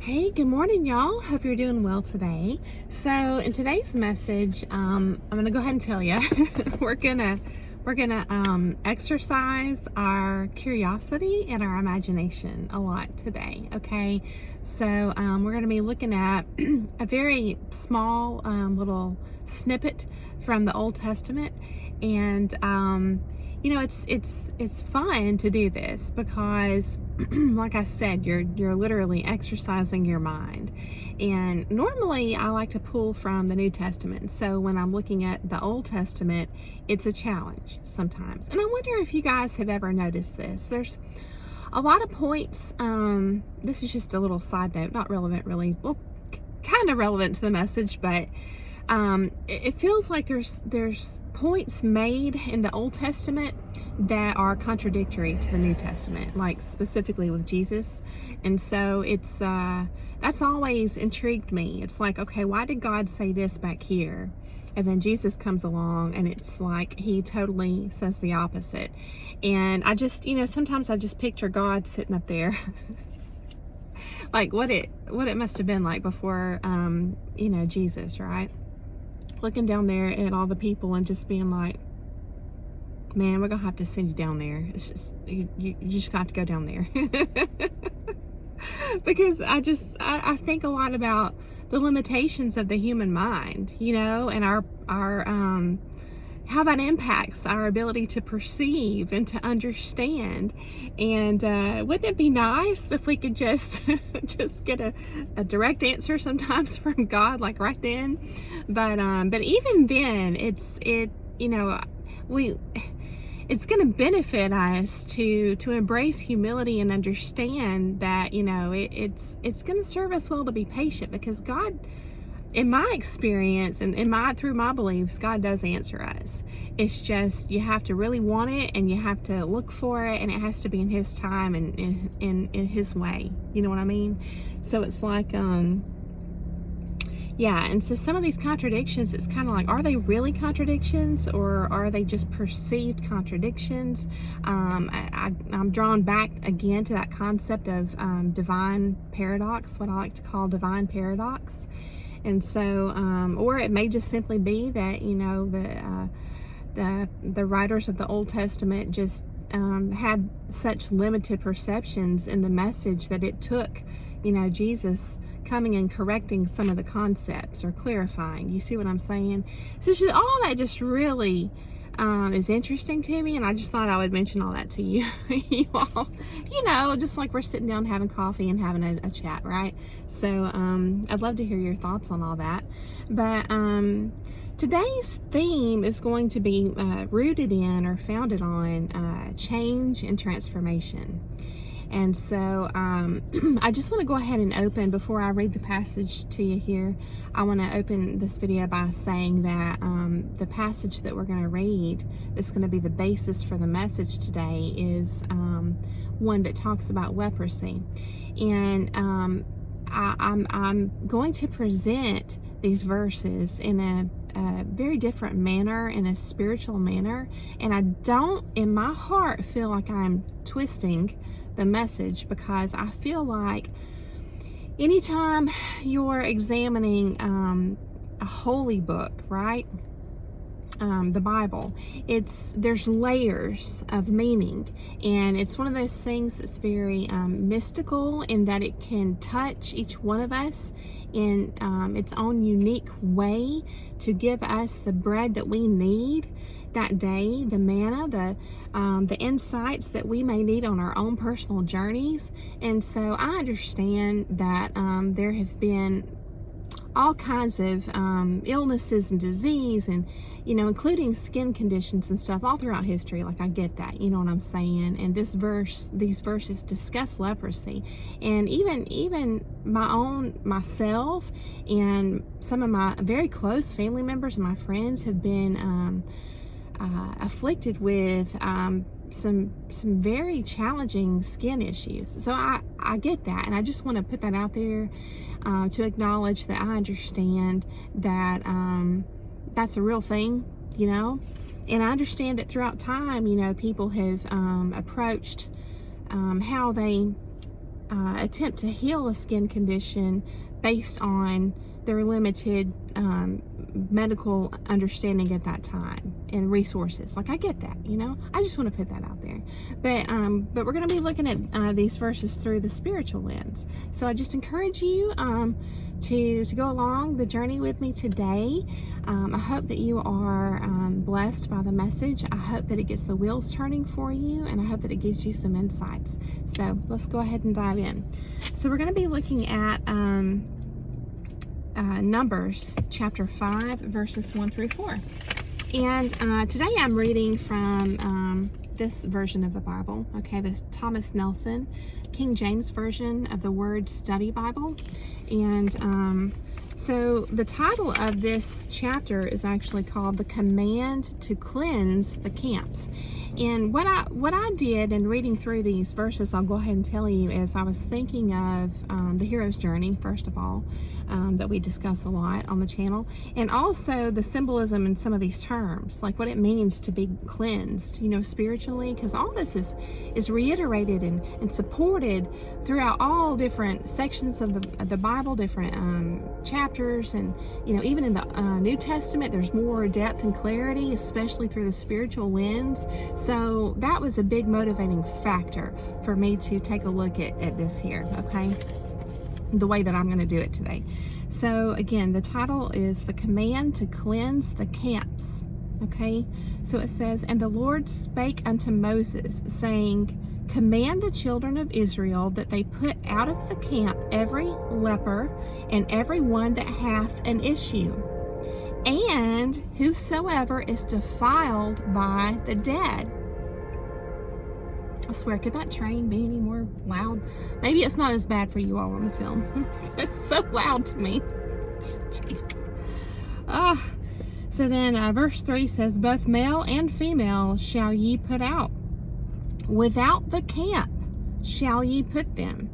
Hey, good morning, y'all. Hope you're doing well today. So, in today's message, I'm gonna go ahead and tell you we're gonna exercise our curiosity and our imagination a lot today. Okay, so we're gonna be looking at a very small little snippet from the Old Testament, and it's fun to do this because like I said, you're literally exercising your mind. And normally I like to pull from the New Testament. So when I'm looking at the Old Testament, it's a challenge sometimes. And I wonder if you guys have ever noticed this. There's a lot of points. This is just a little side note, not relevant really. Well, kind of relevant to the message, but it feels like there's points made in the Old Testament that are contradictory to the New Testament, like specifically with Jesus. And so it's that's always intrigued me. It's like, okay, why did God say this back here? And then Jesus comes along and it's like he totally says the opposite. And I just, sometimes I just picture God sitting up there like what it must have been like before Jesus, right? Looking down there at all the people and just being like, man, we're gonna have to send you down there. It's just you just got to go down there. Because I think a lot about the limitations of the human mind, and our how that impacts our ability to perceive and to understand. And wouldn't it be nice if we could just get a direct answer sometimes from God, like right then? But even then, it's going to benefit us to embrace humility and understand that it's going to serve us well to be patient, because God, in my experience and through my beliefs, God does answer us. It's just you have to really want it, and you have to look for it, and it has to be in His time and in His way. You know what I mean? So it's like and so some of these contradictions, it's kind of like, are they really contradictions, or are they just perceived contradictions? I'm drawn back again to that concept of divine paradox, what I like to call divine paradox. And so, or it may just simply be that, the writers of the Old Testament just had such limited perceptions in the message that it took, Jesus coming and correcting some of the concepts or clarifying. You see what I'm saying? So all that just really is interesting to me, and I just thought I would mention all that to you, you all, just like we're sitting down having coffee and having a chat, right? So I'd love to hear your thoughts on all that. But today's theme is going to be rooted in or founded on change and transformation. And so I just want to go ahead and open, before I read the passage to you here, I want to open this video by saying that the passage that we're going to read, that's going to be the basis for the message today, is one that talks about leprosy. And I'm going to present these verses in a very different manner, in a spiritual manner. And I don't, in my heart, feel like I'm twisting the message, because I feel like anytime you're examining a holy book, right? The Bible, there's layers of meaning, and it's one of those things that's very mystical, in that it can touch each one of us in its own unique way to give us the bread that we need that day, the manna, the insights that we may need on our own personal journeys. And so I understand that there have been all kinds of illnesses and disease, and including skin conditions and stuff all throughout history. Like, I get that, you know what I'm saying? And these verses discuss leprosy, and even myself and some of my very close family members and my friends have been afflicted with some very challenging skin issues. So I get that, and I just want to put that out there to acknowledge that I understand that that's a real thing, and I understand that throughout time, people have approached how they attempt to heal a skin condition based on their limited medical understanding at that time and resources. Like, I get that, I just want to put that out there. But we're going to be looking at these verses through the spiritual lens. So I just encourage you to go along the journey with me today. I hope that you are blessed by the message. I hope that it gets the wheels turning for you, and I hope that it gives you some insights. So let's go ahead and dive in. So we're going to be looking at Numbers chapter 5 verses 1 through 4. And today I'm reading from this version of the Bible, okay, the Thomas Nelson King James Version of the Word Study Bible. And so the title of this chapter is actually called The Command to Cleanse the Camps. And what I did in reading through these verses, I'll go ahead and tell you, is I was thinking of the hero's journey, first of all, that we discuss a lot on the channel, and also the symbolism in some of these terms, like what it means to be cleansed, spiritually, because all this is reiterated and supported throughout all different sections of the Bible, different chapters, and even in the New Testament, there's more depth and clarity, especially through the spiritual lens. So that was a big motivating factor for me to take a look at this here, okay? The way that I'm going to do it today. So again, the title is The Command to Cleanse the Camps, okay? So it says, "And the Lord spake unto Moses, saying, Command the children of Israel that they put out of the camp every leper and every one that hath an issue, and whosoever is defiled by the dead." I swear, could that train be any more loud? Maybe it's not as bad for you all on the film. It's so loud to me. Jeez. So then verse 3 says, "Both male and female shall ye put out. Without the camp shall ye put them,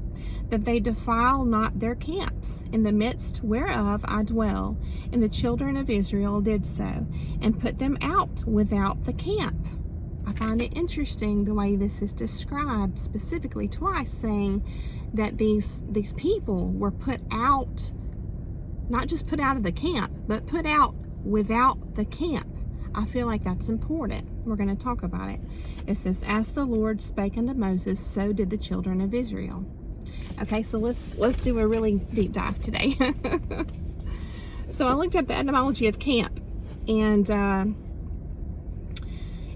that they defile not their camps, in the midst whereof I dwell. And the children of Israel did so, and put them out without the camp." I find it interesting the way this is described specifically twice, saying that these people were put out, not just put out of the camp, but put out without the camp. I feel like that's important. We're going to talk about it. It says, "As the Lord spake unto Moses, so did the children of Israel." Okay, so let's do a really deep dive today. So I looked up the etymology of camp, and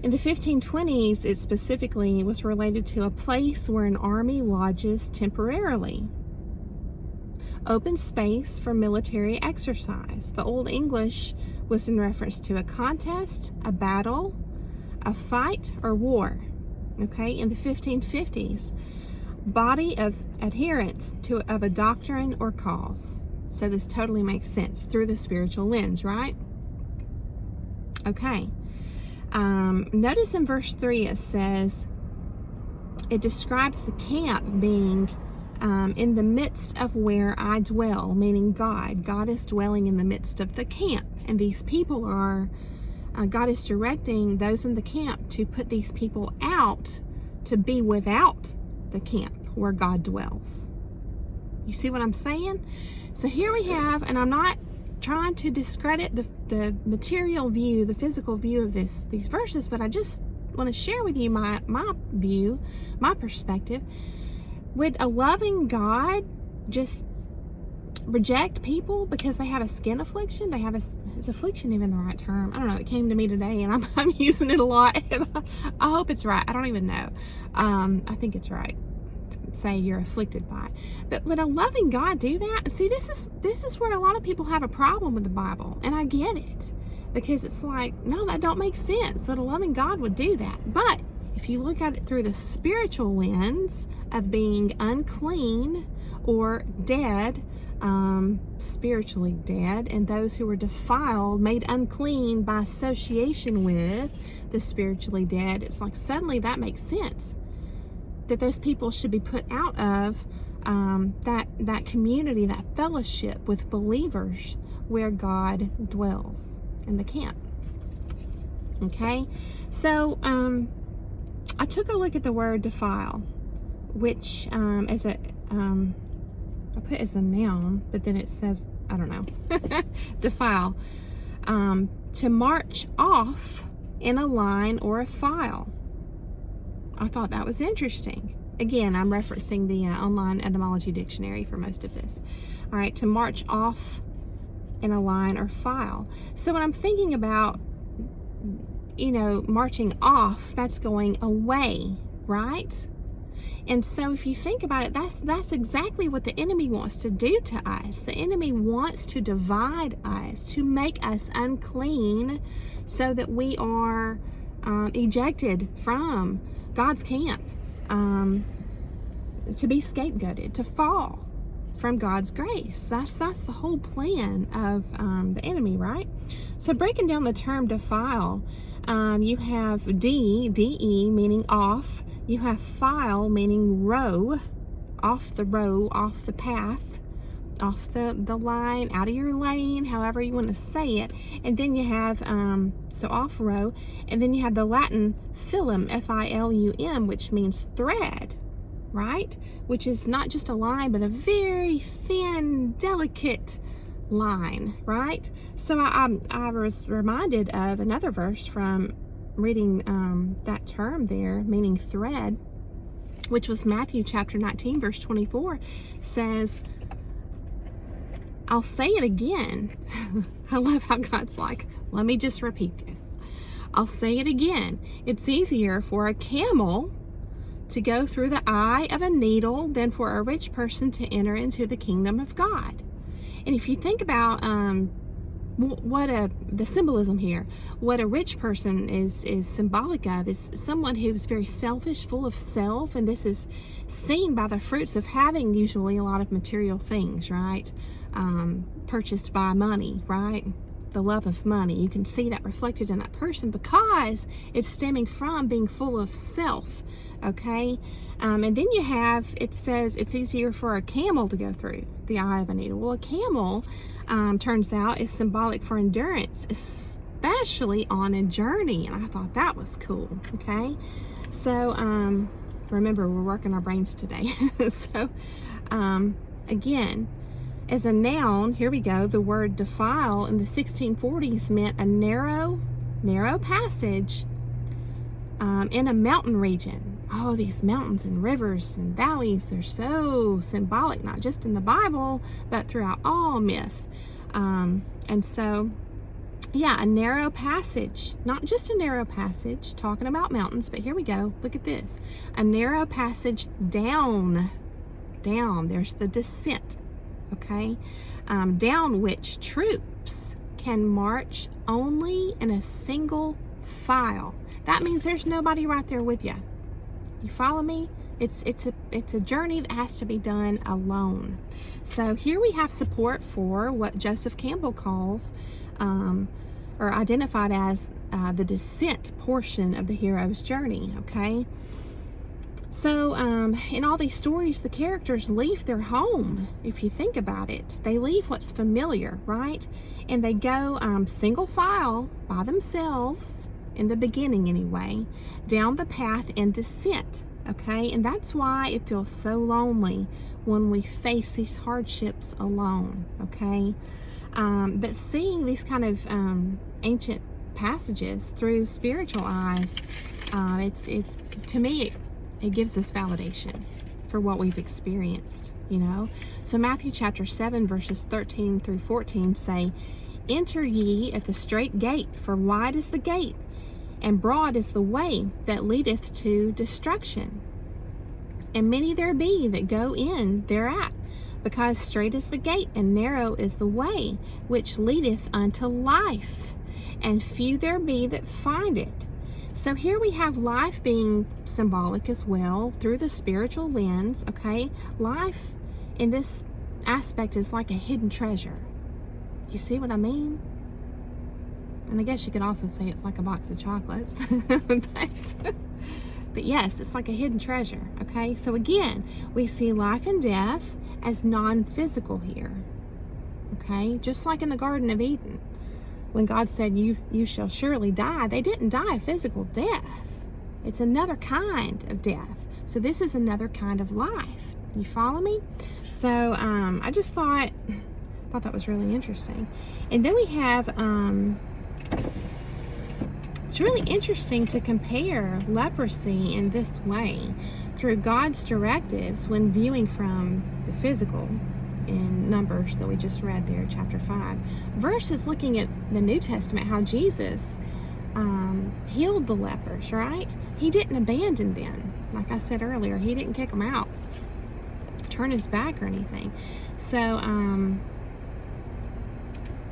in the 1520s, it specifically was related to a place where an army lodges temporarily. Open space for military exercise. The Old English was in reference to a contest, a battle, a fight, or war. Okay, in the 1550s, body of adherents of a doctrine or cause. So this totally makes sense through the spiritual lens, right? Okay. Notice in verse 3 it says, it describes the camp being in the midst of where I dwell, meaning God. God is dwelling in the midst of the camp, and these people are, God is directing those in the camp to put these people out to be without the camp where God dwells. You see what I'm saying? So here we have, and I'm not trying to discredit the material view, the physical view of these verses, but I just want to share with you my view, my perspective. Would a loving God just reject people because they have a skin affliction? They have is affliction even the right term? I don't know. It came to me today, and I'm using it a lot. And I hope it's right. I don't even know. I think it's right. Say you're afflicted by it. But would a loving God do that? And see, this is where a lot of people have a problem with the Bible, and I get it, because it's like, no, that don't make sense that a loving God would do that. But if you look at it through the spiritual lens of being unclean or dead, spiritually dead, and those who were defiled, made unclean by association with the spiritually dead, it's like suddenly that makes sense, that those people should be put out of that community, that fellowship with believers where God dwells, in the camp. Okay, so I took a look at the word defile, which is I put as a noun, but then it says, I don't know, defile. To march off in a line or a file. I thought that was interesting. Again, I'm referencing the online etymology dictionary for most of this. All right, to march off in a line or file. So when I'm thinking about, you know, marching off, that's going away, right? And so if you think about it, that's exactly what the enemy wants to do to us. The enemy wants to divide us, to make us unclean so that we are ejected from God's camp, to be scapegoated, to fall from God's grace. That's the whole plan of the enemy, right? So breaking down the term defile, you have D-E, meaning off. You have file, meaning row, off the row, off the path, off the line, out of your lane, however you want to say it. And then you have, so off row, and then you have the Latin filum, F-I-L-U-M, which means thread, right? Which is not just a line, but a very thin, delicate line, right? So I was reminded of another verse from reading that term there, meaning thread, which was Matthew chapter 19, verse 24, says, I'll say it again. I love how God's like, let me just repeat this. I'll say it again. It's easier for a camel to go through the eye of a needle than for a rich person to enter into the kingdom of God. And if you think about the symbolism here, what a rich person is symbolic of is someone who's very selfish, full of self, and this is seen by the fruits of having usually a lot of material things, right? Purchased by money, right? The love of money. You can see that reflected in that person because it's stemming from being full of self, okay? And then you have, it says it's easier for a camel to go through the eye of a needle. Well, a camel, turns out, is symbolic for endurance, especially on a journey. And I thought that was cool, okay? So, remember, we're working our brains today. So, again, as a noun, here we go, the word defile in the 1640s meant a narrow passage in a mountain region. Oh, these mountains and rivers and valleys, they're so symbolic, not just in the Bible, but throughout all myth. And so, yeah, a narrow passage, not just a narrow passage, talking about mountains, but here we go, look at this. A narrow passage down, there's the descent, okay? Down which troops can march only in a single file. That means there's nobody right there with you. You follow me? It's a journey that has to be done alone. So here we have support for what Joseph Campbell calls, or identified as, the descent portion of the hero's journey, okay? So in all these stories, the characters leave their home. If you think about it, they leave what's familiar, right? And they go single file by themselves, in the beginning anyway, down the path in descent, okay? And that's why it feels so lonely when we face these hardships alone, okay? But seeing these kind of ancient passages through spiritual eyes, to me, it gives us validation for what we've experienced, you know? So Matthew chapter 7, verses 13 through 14 say, enter ye at the strait gate, for wide is the gate, and broad is the way that leadeth to destruction. And many there be that go in thereat, because strait is the gate, and narrow is the way which leadeth unto life, and few there be that find it. So here we have life being symbolic as well through the spiritual lens, okay? Life in this aspect is like a hidden treasure. You see what I mean? And I guess you could also say it's like a box of chocolates. But yes, it's like a hidden treasure, okay? So again, we see life and death as non-physical here, okay? Just like in the Garden of Eden, when God said, you shall surely die, they didn't die a physical death. It's another kind of death. So this is another kind of life, You follow me? So I just thought that was really interesting. And then we have it's really interesting to compare leprosy in this way through God's directives when viewing from the physical in Numbers that we just read there, chapter 5, versus looking at the New Testament, how Jesus healed the lepers, right? He didn't abandon them. Like I said earlier, he didn't kick them out, turn his back or anything. So,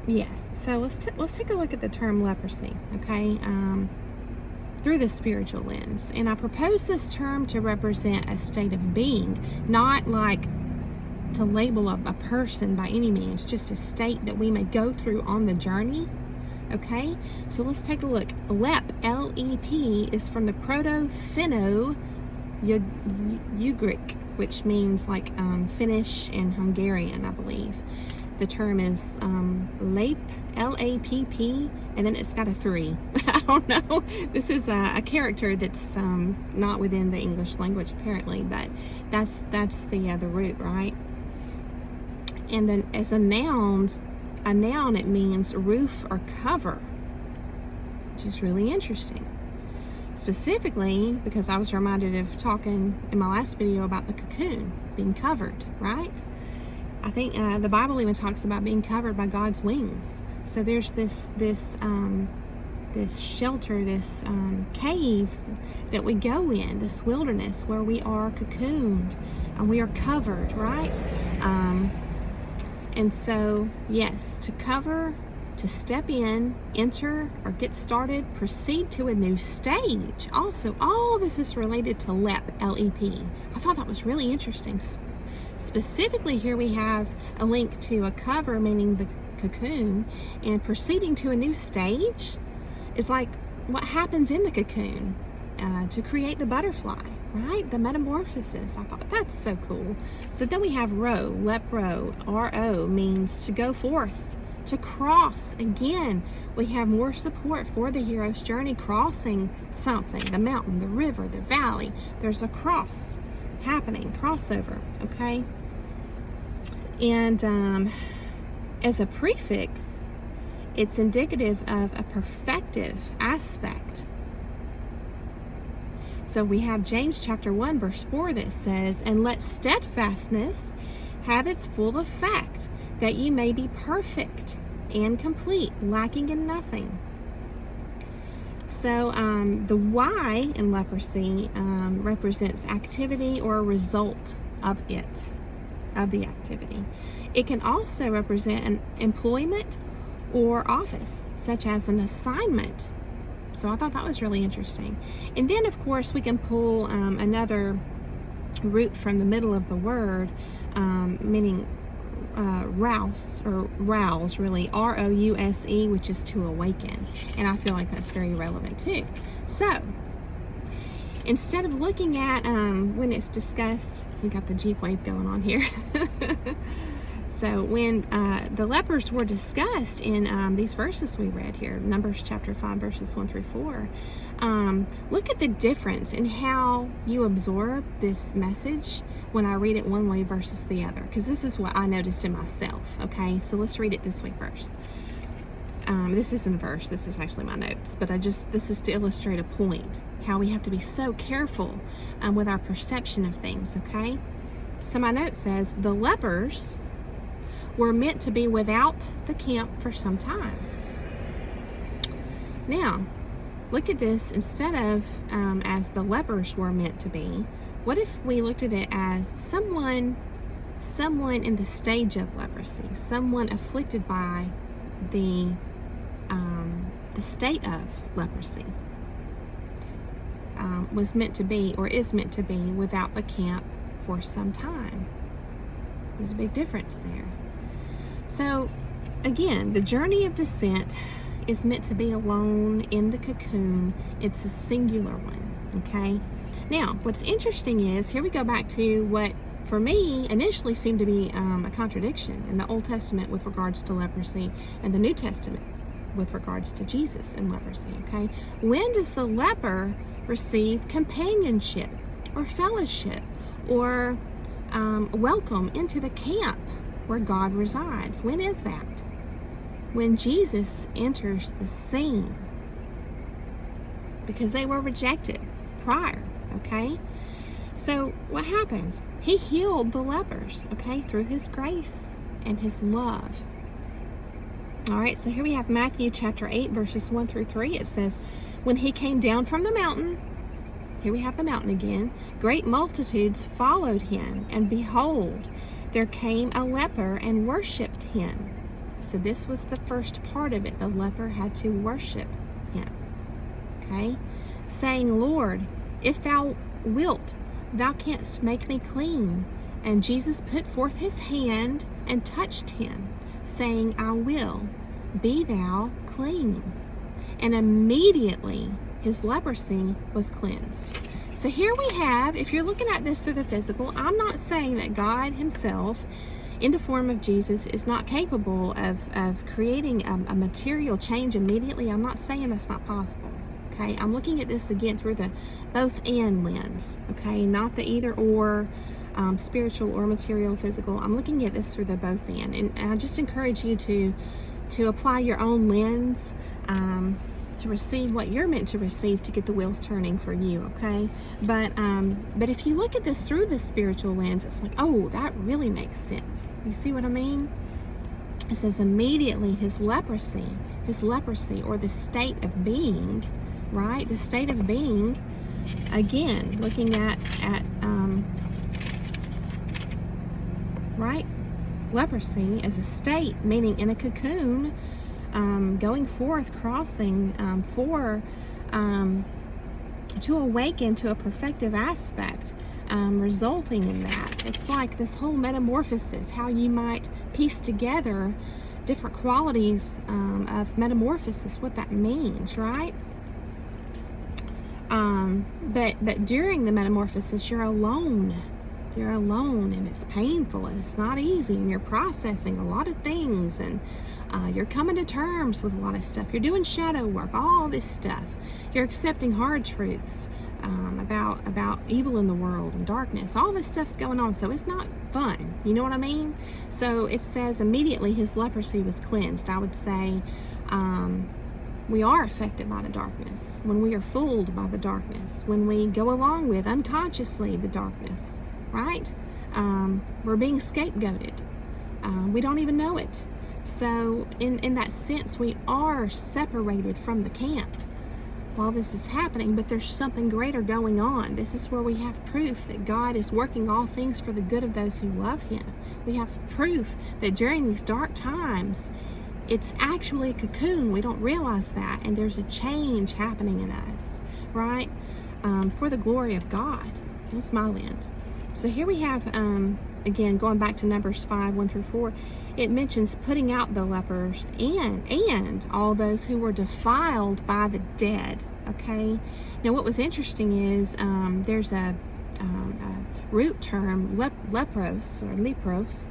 yes. So let's take a look at the term leprosy, okay? Through the spiritual lens. And I propose this term to represent a state of being, not like to label a person by any means, just a state that we may go through on the journey. Okay, so let's take a look. Lep, L-E-P, is from the Proto-Finno-Ugric, which means like Finnish and Hungarian, I believe. The term is Lapp, L-A-P-P, and then it's got a 3. I don't know. This is a character that's not within the English language apparently, but that's the root, right? And then as a noun it means roof or cover, which is really interesting. Specifically because I was reminded of talking in my last video about the cocoon being covered, right? I think the Bible even talks about being covered by God's wings. So there's this shelter, this cave that we go in, this wilderness where we are cocooned and we are covered, right? And so, yes, to cover, to step in, enter, or get started, proceed to a new stage. Also, all this is related to LEP, L-E-P. I thought that was really interesting. Specifically, here we have a link to a cover, meaning the cocoon, and proceeding to a new stage is like what happens in the cocoon to create the butterfly, right? The metamorphosis. I thought that's so cool. So then we have row, lepro, R-O, means to go forth, to cross. Again, we have more support for the hero's journey, crossing something, the mountain, the river, the valley. There's a cross happening, crossover, okay? And as a prefix, it's indicative of a perfective aspect. So we have James chapter 1 verse 4 that says, "And let steadfastness have its full effect, that ye may be perfect and complete, lacking in nothing." So the Y in leprosy represents activity or a result of it, of the activity. It can also represent an employment or office, such as an assignment. So I thought that was really interesting. And then, of course, we can pull another root from the middle of the word, meaning rouse, or rouse, really, R-O-U-S-E, which is to awaken. And I feel like that's very relevant too. So instead of looking at when it's discussed, we got the Jeep wave going on here. So when the lepers were discussed in these verses we read here, Numbers chapter 5 verses 1 through 4, look at the difference in how you absorb this message when I read it one way versus the other, because this is what I noticed in myself. Okay, so let's read it this way first. This isn't a verse, this is actually my notes, but this is to illustrate a point, how we have to be so careful with our perception of things, okay? So my note says, the lepers were meant to be without the camp for some time. Now, look at this, instead of as the lepers were meant to be, what if we looked at it as someone in the stage of leprosy, someone afflicted by the state of leprosy, was meant to be, or is meant to be, without the camp for some time. There's a big difference there. So again, the journey of descent is meant to be alone in the cocoon. It's a singular one, okay? Now, what's interesting is, here we go back to what for me initially seemed to be a contradiction in the Old Testament with regards to leprosy and the New Testament with regards to Jesus and leprosy, okay? When does the leper receive companionship or fellowship or welcome into the camp where God resides. When is that? When Jesus enters the scene, because they were rejected prior, okay? So what happened? He healed the lepers, okay, through his grace and his love. All right, so here we have Matthew chapter 8, verses 1 through 3. It says, when he came down from the mountain, here we have the mountain again, great multitudes followed him, and behold, there came a leper and worshipped him. So this was the first part of it. The leper had to worship him, okay, saying, Lord, if thou wilt, thou canst make me clean. And Jesus put forth his hand and touched him, saying, I will, be thou clean. And immediately his leprosy was cleansed. So here we have, if you're looking at this through the physical, I'm not saying that God himself, in the form of Jesus, is not capable of creating a material change immediately. I'm not saying that's not possible. Okay, I'm looking at this again through the both and lens, okay, not the either or, spiritual or material, physical. I'm looking at this through the both and I just encourage you to apply your own lens, to receive what you're meant to receive to get the wheels turning for you, okay? But if you look at this through the spiritual lens, it's like, oh, that really makes sense. You see what I mean? It says immediately his leprosy, or the state of being, right? The state of being, again, looking at right? Leprosy as a state, meaning in a cocoon, going forth, crossing to awaken to a perfective aspect, resulting in that. It's like this whole metamorphosis, how you might piece together different qualities of metamorphosis, what that means, right? But during the metamorphosis, you're alone. You're alone, and it's painful, and it's not easy, and you're processing a lot of things, and you're coming to terms with a lot of stuff. You're doing shadow work, all this stuff. You're accepting hard truths about evil in the world and darkness. All this stuff's going on, so it's not fun. You know what I mean? So it says immediately his leprosy was cleansed. I would say we are affected by the darkness, when we are fooled by the darkness, when we go along with unconsciously the darkness, right? We're being scapegoated. We don't even know it. So in that sense, we are separated from the camp while this is happening, but there's something greater going on. This is where we have proof that God is working all things for the good of those who love him. We have proof that during these dark times, it's actually a cocoon. We don't realize that, and there's a change happening in us, right? For the glory of God. That's my lens. So here we have, again, going back to Numbers 5, 1 through 4, it mentions putting out the lepers and all those who were defiled by the dead, okay? Now, what was interesting is there's a root term, lepros, or lepros,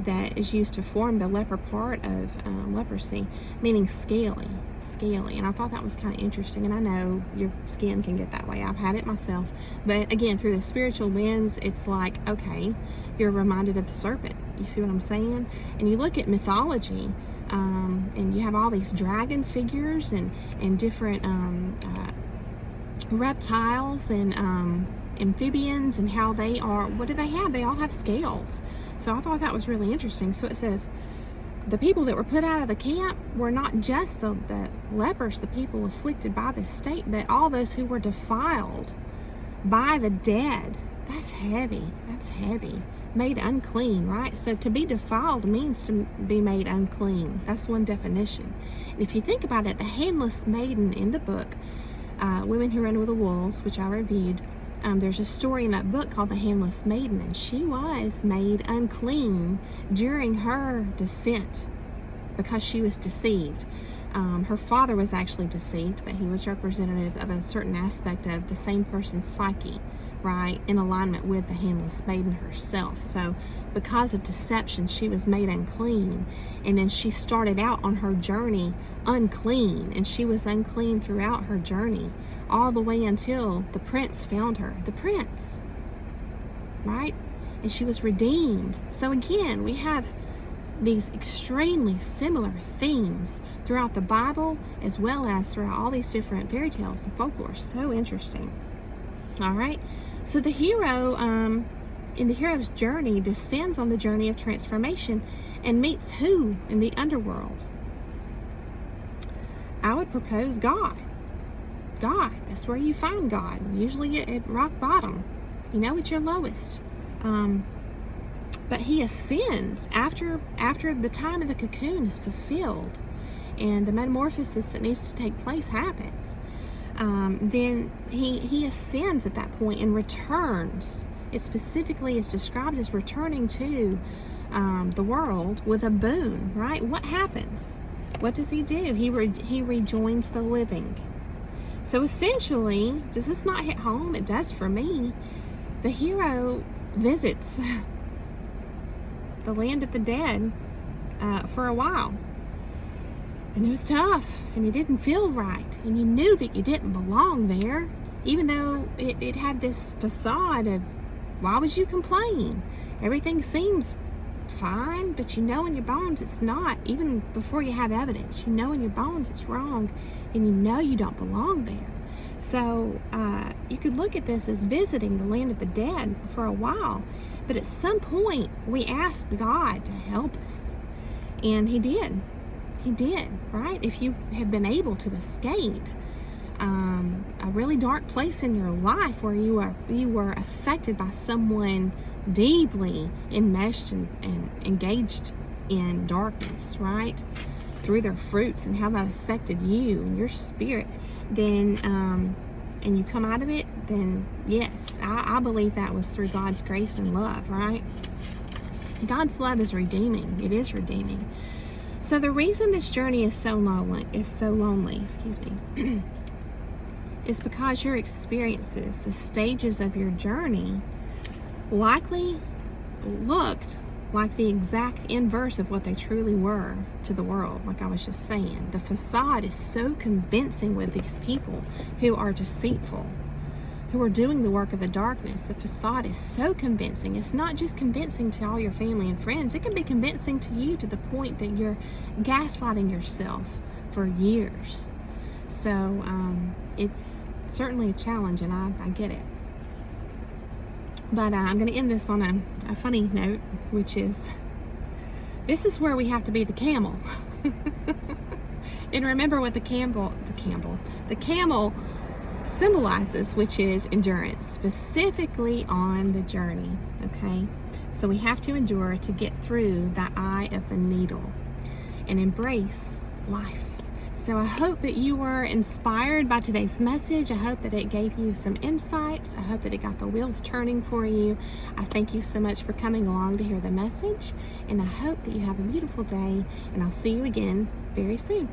that is used to form the leper part of leprosy, meaning scaly. And I thought that was kind of interesting, and I know your skin can get that way. I've had it myself. But again, through the spiritual lens, it's like, okay, you're reminded of the serpent. You see what I'm saying? And you look at mythology, and you have all these dragon figures and different reptiles and amphibians, and how they are, what do they have? They all have scales. So I thought that was really interesting. So it says the people that were put out of the camp were not just the lepers, the people afflicted by this state, but all those who were defiled by the dead. That's heavy. That's heavy. Made unclean, right? So to be defiled means to be made unclean. That's one definition. And if you think about it, the handless maiden in the book, Women Who Run with the Wolves, which I reviewed, there's a story in that book called The Handless Maiden, and she was made unclean during her descent because she was deceived. Her father was actually deceived, but he was representative of a certain aspect of the same person's psyche, right, in alignment with the handless maiden herself. So because of deception, she was made unclean, and then she started out on her journey unclean, and she was unclean throughout her journey, all the way until the prince found her. The prince, right? and she was redeemed. So again, we have these extremely similar themes throughout the Bible, as well as throughout all these different fairy tales and folklore. So interesting. All right, so the hero in the hero's journey descends on the journey of transformation and meets who in the underworld? I would propose God. God, that's where you find God, usually at rock bottom, at your lowest. But he ascends after the time of the cocoon is fulfilled and the metamorphosis that needs to take place happens. Then he ascends at that point and returns. It specifically is described as returning to the world with a boon, right? What happens? What does he do? He rejoins the living. So essentially, does this not hit home? It does for me. The hero visits the land of the dead for a while. And it was tough, and it didn't feel right, and you knew that you didn't belong there, even though it had this facade of, why would you complain? Everything seems fine, but in your bones it's not. Even before you have evidence, in your bones it's wrong, and you don't belong there. So you could look at this as visiting the land of the dead for a while, but at some point we asked God to help us, and he did. He did, right? If you have been able to escape a really dark place in your life where you were affected by someone deeply enmeshed and engaged in darkness, right? Through their fruits and how that affected you and your spirit, then and you come out of it, then yes, I believe that was through God's grace and love, right? God's love is redeeming. It is redeeming. So the reason this journey is so lonely, is because your experiences, the stages of your journey, likely looked like the exact inverse of what they truly were to the world, like I was just saying. The facade is so convincing with these people who are deceitful, who are doing the work of the darkness. The facade is so convincing. It's not just convincing to all your family and friends. It can be convincing to you to the point that you're gaslighting yourself for years. So it's certainly a challenge, and I get it. But I'm going to end this on a funny note, which is, this is where we have to be the camel. And remember what the camel symbolizes, which is endurance, specifically on the journey, okay? So we have to endure to get through the eye of the needle and embrace life. So I hope that you were inspired by today's message. I hope that it gave you some insights. I hope that it got the wheels turning for you. I thank you so much for coming along to hear the message, and I hope that you have a beautiful day, and I'll see you again very soon.